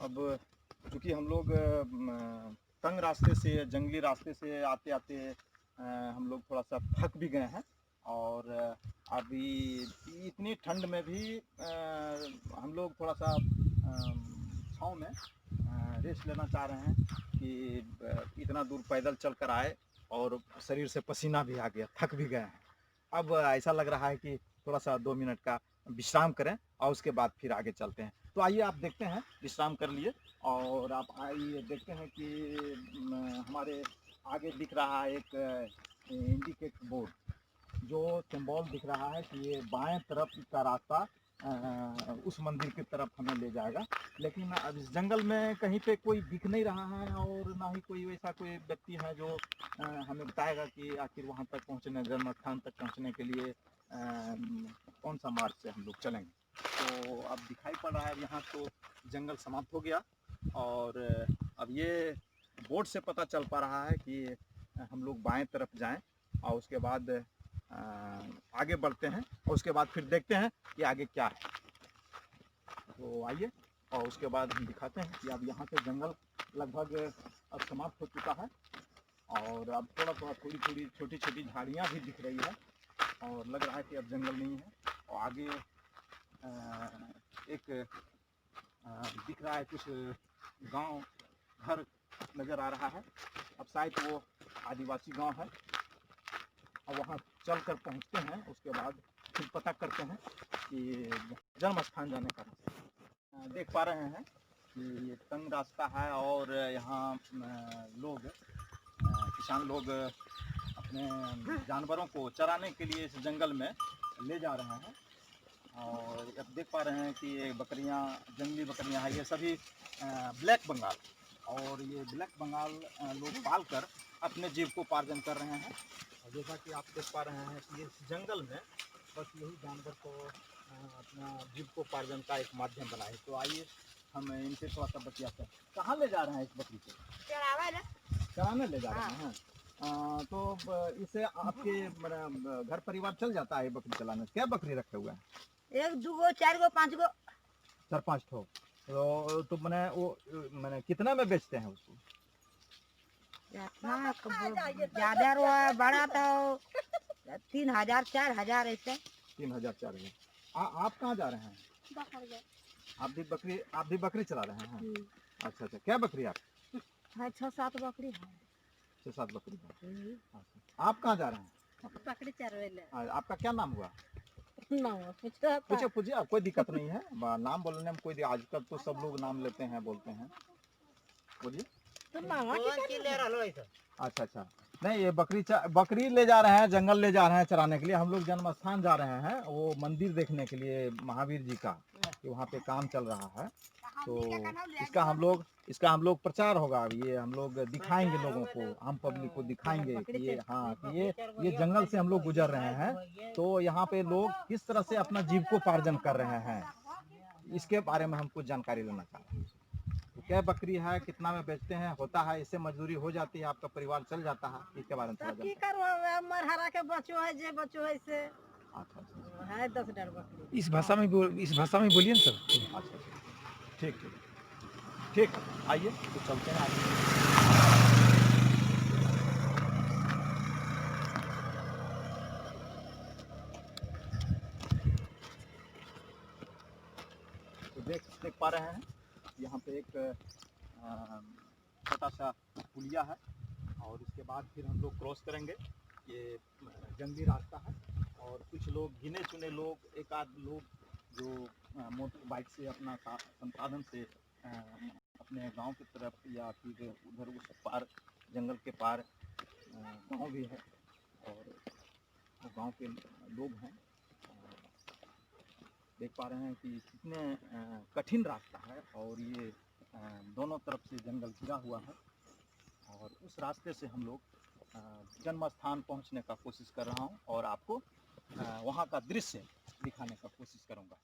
अब चूँकि हम लोग तंग रास्ते से, जंगली रास्ते से आते-आते हम लोग थोड़ा-सा थक भी गए हैं और अभी इतनी ठंड में भी हम लोग थोड़ा-सा छाँव में रेस्ट लेना चाह रहे हैं कि इतना दूर पैदल चल कर आए और शरीर से पसीना भी आ गया, थक भी गए हैं। अब ऐसा लग रहा है कि थोड़ा-सा 2 मिनट का विश्राम करें और उसके बाद फिर आगे चलते हैं। तो आइए आप देखते हैं, विश्राम कर लिए और आप आइए देखते हैं कि हमारे आगे दिख रहा है एक इंडिकेट बोर्ड, जो सिंबल दिख रहा है कि ये बाएं तरफ का रास्ता उस मंदिर की तरफ हमें ले जाएगा। लेकिन अब इस जंगल में कहीं पे कोई दिख नहीं रहा है और ना ही कोई वैसा कोई व्यक्ति है जो हमें बताएगा कि आखिर वहाँ तक पहुँचने, जन्म स्थान तक पहुँचने के लिए कौन सा मार्ग से हम लोग चलेंगे। तो अब दिखाई पड़ रहा है यहाँ तो जंगल समाप्त हो गया और अब ये बोर्ड से पता चल पा रहा है कि हम लोग बाएं तरफ जाएं और उसके बाद आगे बढ़ते हैं और उसके बाद फिर देखते हैं कि आगे क्या है। तो आइए और उसके बाद हम दिखाते हैं कि अब यहाँ से जंगल लगभग अब समाप्त हो चुका है और अब थोड़ा-थोड़ा, थोड़ी-थोड़ी, छोटी-छोटी झाड़ियाँ भी दिख रही है और लग रहा है कि अब जंगल नहीं है। और आगे एक दिख रहा है कुछ गांव, घर नज़र आ रहा है। अब शायद वो आदिवासी गांव है और वहाँ चल कर पहुँचते हैं, उसके बाद फिर पता करते हैं कि जन्म स्थान जाने का रास्ता। देख पा रहे हैं कि ये तंग रास्ता है और यहाँ लोग, किसान लोग अपने जानवरों को चराने के लिए इस जंगल में ले जा रहे हैं और अब देख पा रहे हैं कि ये बकरियां, जंगली बकरियां हैं, ये सभी ब्लैक बंगाल, और ये ब्लैक बंगाल लोग पाल कर अपने जीविकोपार्जन कर रहे हैं। और जैसा कि आप देख पा रहे हैं कि इस जंगल में बस यही जानवर को अपना जीविकोपार्जन का एक माध्यम बना है। तो आइए हम इनसे थोड़ा सा बतियाते हैं। कहाँ ले जा रहे हैं इस बकरी को? चराने ले जा रहे हैं। तो इससे आपके घर परिवार चल जाता है बकरी चलाने से? क्या बकरी रखे हुए हैं? 1 2 गो 4 गो 5 गो 4-5 ठो। तो मैंने वो मैंने कितना में बेचते हैं उसको? ज्यादा रो बड़ा तो 3000 4000 ऐसे। 3000 4000। आप कहाँ जा रहे हैं? आप भी बकरी चला रहे हैं? अच्छा अच्छा, क्या बकरी आप? है 6-7 बकरी है। 6-7 बकरी है। अच्छा, आप कहाँ जा रहे हैं? बकरी चरवे। आपका क्या नाम हुआ? पूछो पूछिए, कोई दिक्कत नहीं है, नाम बोलने में कोई, आजकल तो सब लोग नाम लेते हैं, बोलते हैं, बोलिए। अच्छा अच्छा, नहीं ये बकरी ले जा रहे हैं, जंगल ले जा रहे हैं चराने के लिए। हम लोग जन्म स्थान जा रहे हैं, वो मंदिर देखने के लिए महावीर जी का, कि वहाँ पे काम चल रहा है। तो इसका हम लोग प्रचार होगा। ये हम लोग दिखाएंगे लोगों को, हम पब्लिक को दिखाएंगे कि ये, हाँ, कि ये जंगल से हम लोग गुजर रहे हैं, तो यहाँ पे लोग किस तरह से अपना जीविकोपार्जन कर रहे हैं, इसके बारे में हम कुछ जानकारी लेना चाह रहे हैं। तो क्या बकरी है, कितना में बेचते हैं, होता है, इससे मजदूरी हो जाती है, आपका परिवार चल जाता है, इसके बारे में थोड़ा मरहरा के बच्चों है, जे बच्चों है से। अच्छा है 10 डर बकरी। इस भाषा में बोलिए ना सर। अच्छा, ठीक ठीक, आइए तो चलते हैं आगे। तो देख पा रहे हैं यहाँ पे एक छोटा सा पुलिया है और उसके बाद फिर हम लोग क्रॉस करेंगे। ये जंगली रास्ता है और कुछ लोग, गिने चुने लोग, एक आध लोग जो मोटर बाइक से अपना संसाधन से अपने गांव की तरफ या फिर उधर उस पार, जंगल के पार गांव भी है और वो गांव के लोग हैं। देख पा रहे हैं कि कितने कठिन रास्ता है और ये दोनों तरफ से जंगल घिरा हुआ है और उस रास्ते से हम लोग जन्म स्थान पहुंचने का कोशिश कर रहा हूं और आपको वहां का दृश्य दिखाने का कोशिश करूंगा।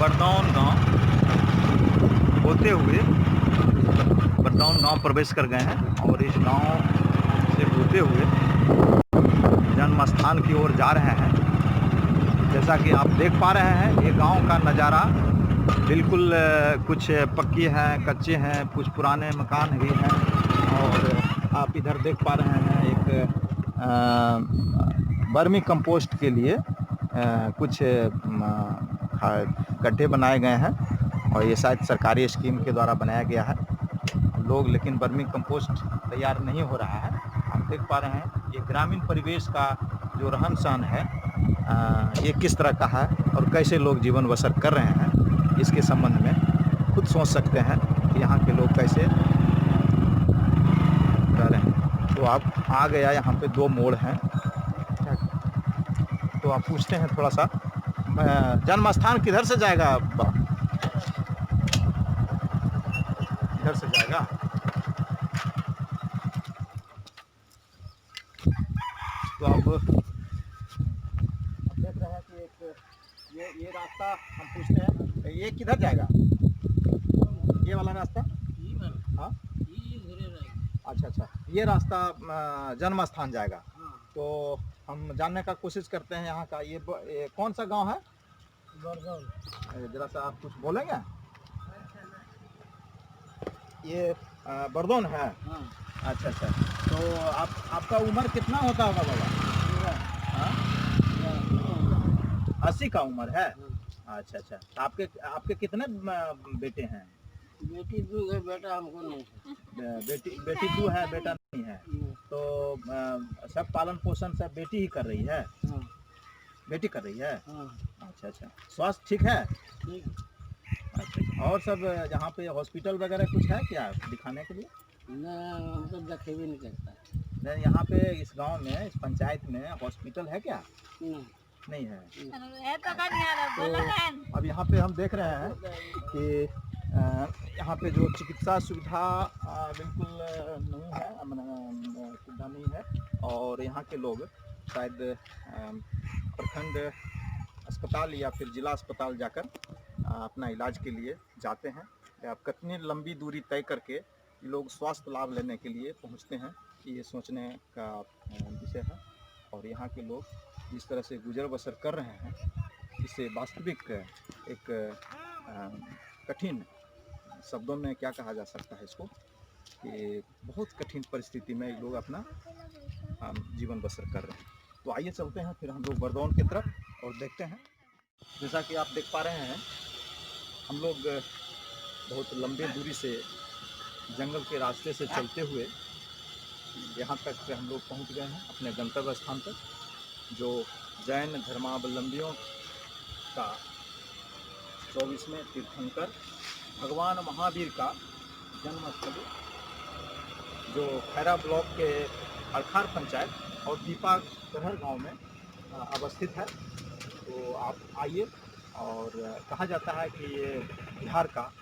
बरदौन गांव होते हुए बरदौन गांव प्रवेश कर गए हैं और इस गांव से होते हुए जन्म स्थान की ओर जा रहे हैं। जैसा कि आप देख पा रहे हैं ये गांव का नज़ारा बिल्कुल कुछ पक्की हैं, कच्चे हैं, कुछ पुराने मकान भी हैं और आप इधर देख पा रहे हैं एक वर्मी कंपोस्ट के लिए कुछ गड्ढे बनाए गए हैं और ये शायद सरकारी स्कीम के द्वारा बनाया गया है। लोग लेकिन वर्मी कंपोस्ट तैयार नहीं हो रहा है। आप देख पा रहे हैं ये ग्रामीण परिवेश का जो रहन सहन है ये किस तरह का है और कैसे लोग जीवन बसर कर रहे हैं, इसके संबंध में खुद सोच सकते हैं कि यहाँ के लोग कैसे रह रहे हैं। तो आप आ गया यहाँ पे 2 मोड़ हैं, तो आप पूछते हैं थोड़ा सा जन्म स्थान किधर से जाएगा? इधर से जाएगा। तो अब देख रहे हैं कि एक ये रास्ता हम पूछते हैं ये किधर जाएगा? ये वाला रास्ता? हाँ अच्छा, ये रास्ता जन्म स्थान जाएगा। तो हम जानने का कोशिश करते हैं यहाँ का ये कौन सा गांव है? जरा सा आप कुछ बोलेंगे? ये बरदौन है। अच्छा, तो आपका उम्र कितना होता होगा बाबा? 80 का उम्र है। अच्छा, तो आपके कितने बेटे हैं? बेटी 2 है, बेटा हमको नहीं है। बेटी 2 है, बेटा नहीं है। तो सब पालन पोषण सब बेटी ही कर रही है? बेटी कर रही है। अच्छा, स्वास्थ्य ठीक है? अच्छा, और सब यहाँ पे हॉस्पिटल वगैरह कुछ है क्या दिखाने के लिए? हम तो देखे भी नहीं करता। नहीं, यहाँ पे इस गांव में, इस पंचायत में हॉस्पिटल है क्या? नहीं है। तो अब यहाँ पे हम देख रहे हैं कि यहाँ पे जो चिकित्सा सुविधा बिल्कुल नहीं है, सुविधा नहीं है और यहाँ के लोग शायद प्रखंड अस्पताल या फिर जिला अस्पताल जाकर अपना इलाज के लिए जाते हैं। अब कितनी लंबी दूरी तय करके ये लोग स्वास्थ्य लाभ लेने के लिए पहुँचते हैं, ये सोचने का विषय है। और यहाँ के लोग जिस तरह से गुजर बसर कर रहे हैं, इसे वास्तविक एक कठिन शब्दों में क्या कहा जा सकता है इसको, कि बहुत कठिन परिस्थिति में लोग अपना जीवन बसर कर रहे हैं। तो आइए चलते हैं फिर हम लोग बरदौन की तरफ और देखते हैं। जैसा कि आप देख पा रहे हैं हम लोग बहुत लंबे दूरी से जंगल के रास्ते से चलते हुए यहाँ तक हम लोग पहुँच गए हैं अपने गंतव्य स्थान तक, जो जैन धर्मावलंबियों का 24वें तीर्थंकर भगवान महावीर का जन्मस्थली, जो खैरा ब्लॉक के अड़खार पंचायत और दीपा करहर गांव में अवस्थित है। तो आप आइए। और कहा जाता है कि ये बिहार का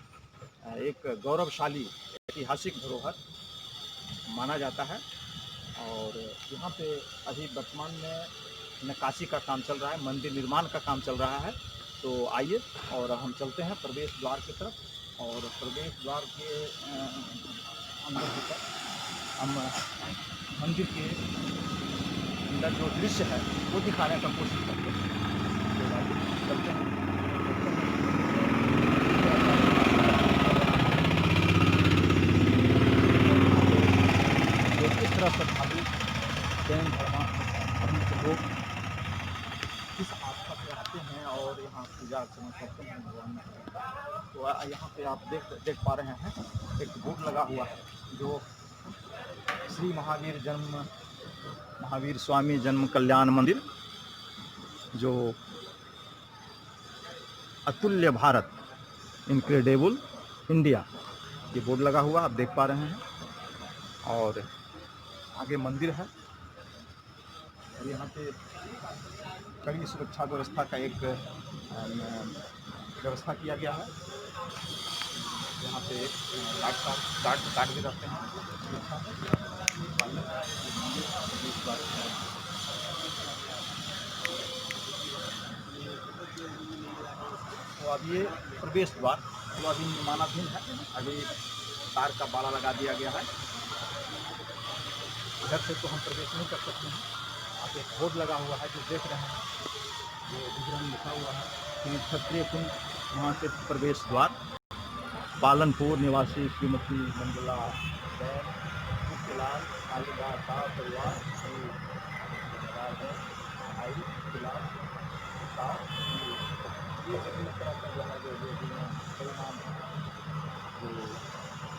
एक गौरवशाली ऐतिहासिक धरोहर माना जाता है। और यहाँ पे अभी वर्तमान में नक्काशी का काम चल रहा है, मंदिर निर्माण का काम चल रहा है। तो आइए और हम चलते हैं प्रवेश द्वार की तरफ और प्रवेश द्वार के अंदर होकर हम मंदिर के अंदर जो दृश्य है वो दिखाने का कोशिश करते हैं। तो आइए चलते हैं। किस तरह श्रद्धालु जैन धर्म के लोग किस आस्था से आते हैं और यहाँ पूजा अर्चना करते हैं भगवान। तो यहाँ पे आप देख पा रहे हैं एक बोर्ड लगा हुआ है जो श्री महावीर स्वामी जन्म कल्याण मंदिर, जो अतुल्य भारत, इनक्रेडिबल इंडिया, ये बोर्ड लगा हुआ आप देख पा रहे हैं। और आगे मंदिर है और यहाँ पे कड़ी सुरक्षा व्यवस्था का एक व्यवस्था किया गया है। यहाँ पे गार्ड भी रहते हैं। तो अब ये प्रवेश द्वार जो अभी निर्माणाधीन है, अभी तार का बाड़ा लगा दिया गया है। इधर से तो हम प्रवेश नहीं कर सकते हैं। आप एक बोर्ड लगा हुआ है जो देख रहे हैं, जो विवरण लिखा हुआ है कि क्षत्रिय कुंज, वहाँ से प्रवेश द्वार। पालनपुर निवासी श्रीमती मंगला जैन, फिलहाल आलिबाग का परिवार आई फिलहाल ये सभी तरह का जो है जो परिणाम जो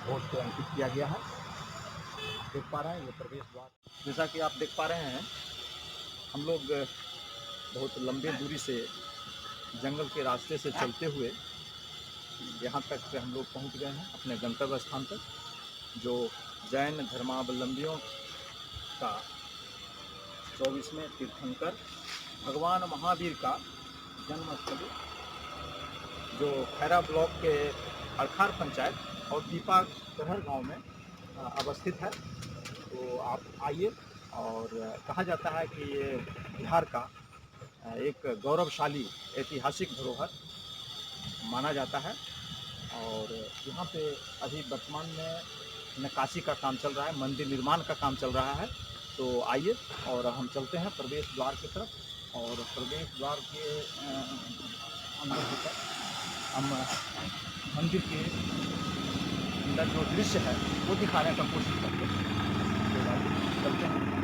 वोट से अंकित किया गया है। देख पा रहे हैं ये प्रवेश द्वार। जैसा कि आप देख पा रहे हैं, हम लोग बहुत लंबे दूरी से जंगल के रास्ते से चलते हुए यहाँ तक हम लोग पहुँच गए हैं अपने गंतव्य स्थान तक, जो जैन धर्मावलंबियों का 24वें तीर्थंकर भगवान महावीर का जन्मस्थली, जो खैरा ब्लॉक के अड़खार पंचायत और दीपा कहर गांव में अवस्थित है। तो आप आइए, और कहा जाता है कि ये बिहार का एक गौरवशाली ऐतिहासिक धरोहर माना जाता है। और यहाँ पे अभी वर्तमान में नक्काशी का काम चल रहा है, मंदिर निर्माण का काम चल रहा है। तो आइए और हम चलते हैं प्रवेश द्वार की तरफ, और प्रवेश द्वार के अंदर होकर हम मंदिर के अंदर जो दृश्य है वो दिखाने का कोशिश करते हैं। चलते हैं।